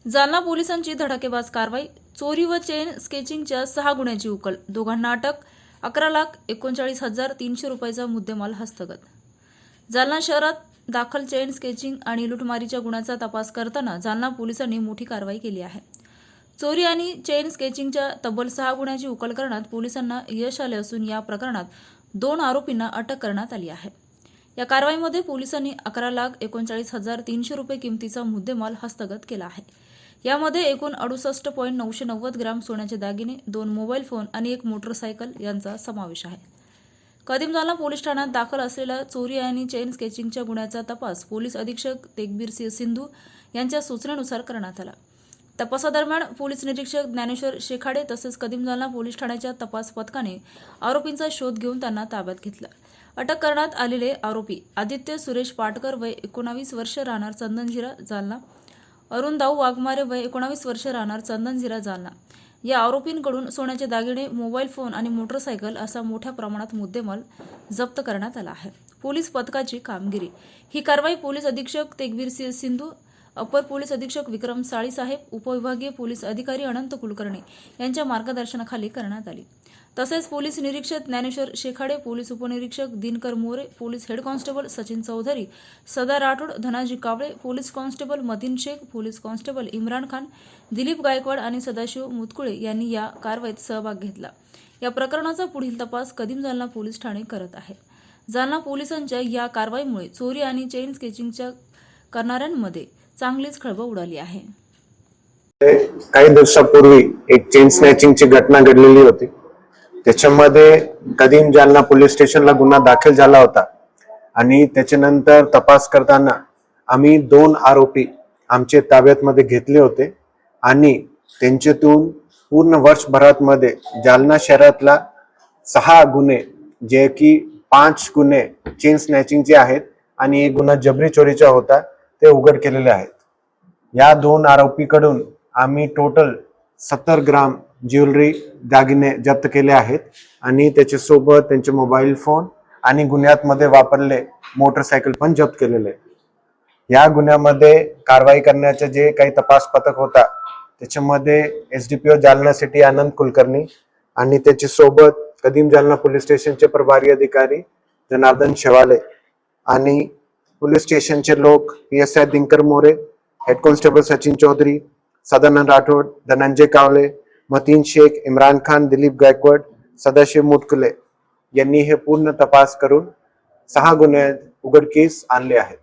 जालना पोलिसांची धडाकेबाज कारवाई। चोरी व चेन स्केचिंगच्या 6 गुन्ह्याची उकल। दोघांना अटक। 11,39,300 रुपयाचा मुद्देमाल हस्तगत। जालना शहरात दाखल चेन स्केचिंग आणि लुटमारीच्या गुन्ह्याचा तपास करताना जालना पोलिसांनी मोठी कारवाई केली आहे। चोरी आणि चेन स्केचिंगच्या तब्बल 6 गुन्ह्याची उकल करण्यात पोलिसांना यश आले असून या प्रकरणात 2 आरोपींना अटक करण्यात आली आहे। या कारवाईमध्ये पोलिसांनी 11,39,300 रुपये किमतीचा मुद्देमाल हस्तगत केला आहे। यामध्ये एकूण 68.990 ग्राम सोन्याचे दागिने, 2 मोबाईल फोन आणि 1 मोटरसायकल यांचा समावेश आहे। कदीम जालना पोलीस ठाण्यात दाखल असलेल्या चोरी आणि चेन स्केचिंगच्या गुन्ह्याचा तपास पोलीस अधीक्षक तेगबीर सिंह सिंधू यांच्या सूचनेनुसार करण्यात आला। तपासादरम्यान पोलीस निरीक्षक ज्ञानेश्वर शेखाडे तसेच कदीम जालना पोलीस ठाण्याच्या तपास पथकाने आरोपींचा शोध घेऊन त्यांना ताब्यात घेतलं। अटक करण्यात आलेले आरोपी आदित्य सुरेश पाटकर वय 19 वर्ष राहणार चंदनझिरा जालना, अरुण दाऊ वाघमारे वय 19 वर्ष राहणार चंदनझिरा जालना या आरोपींकडून सोन्याचे दागिने, मोबाईल फोन आणि मोटरसायकल असा मोठ्या प्रमाणात मुद्देमाल जप्त करण्यात आला आहे। पोलीस पथकाची कामगिरी। ही कारवाई पोलीस अधीक्षक तेगबीर सिंह सिंधू, अपर पोलीस अधीक्षक विक्रम साळी साहेब, उपविभागीय पोलीस अधिकारी अनंत कुलकर्णी यांच्या मार्गदर्शनाखाली करण्यात आली। तसेच पोलीस निरीक्षक ज्ञानेश्वर शेखाडे, पोलीस उपनिरीक्षक Dinkar More, police head constable Sachin Chaudhari, Sada Rathod, Dhanaji Kawale, police constable Mateen Shaikh, police constable Imran Khan, Dilip Gaikwad आणि सदाशिव मुतकुळे यांनी या कारवाईत सहभाग घेतला। या प्रकरणाचा पुढील तपास कदीम जालना पोलीस ठाणे करत आहे। जालना पोलिसांच्या या कारवाईमुळे चोरी आणि चेन स्केचिंगच्या करणाऱ्यांमध्ये चांगलीच खळबळ उडाली आहे। काही दिवसापूर्वी एक चेन स्नॅचिंगची घटना घडलेली होती। त्याच्यामध्ये कदीम जालना पोलीस स्टेशनला गुन्हा दाखल झाला होता आणि त्याच्यानंतर तपास करताना आम्ही 2 आरोपी आमचे ताब्यात घेतले होते आणि त्यांच्यातून पूर्ण वर्षभरात मध्ये जालना शहरातला 6 गुन्हे, जे की 5 गुन्हे चेन स्नॅचिंगचे आहेत आणि 1 गुन्हा जबरी चोरीचा होता, ते उघड केलेले आहेत। या 2 आरोपीकडून आम्ही टोटल 70 ग्राम ज्वेलरी दागिने जप्त केले आहेत आणि त्याच्यासोबत त्यांचे मोबाईल फोन आणि गुन्ह्यात मध्ये वापरले मोटरसायकल पण जप्त केलेले। या गुन्ह्यामध्ये कारवाई करण्याचे जे काही तपास पथक होता त्याच्यामध्ये एसडीपीओ जालना सिटी अनंत कुलकर्णी आणि त्याच्यासोबत कदीम जालना पोलीस स्टेशनचे प्रभारी अधिकारी जनार्दन शेवाले आणि पोलीस स्टेशनचे लोक PSI Dinkar More, head constable Sachin Chaudhari, Sadanand Rathod, Dhananjay Kawale, Mateen Shaikh, Imran Khan, Dilip Gaikwad, Sadashiv Mutkule यांनी हे पूर्ण तपास करून 6 गुन्हे उघडकीस आणले आहेत।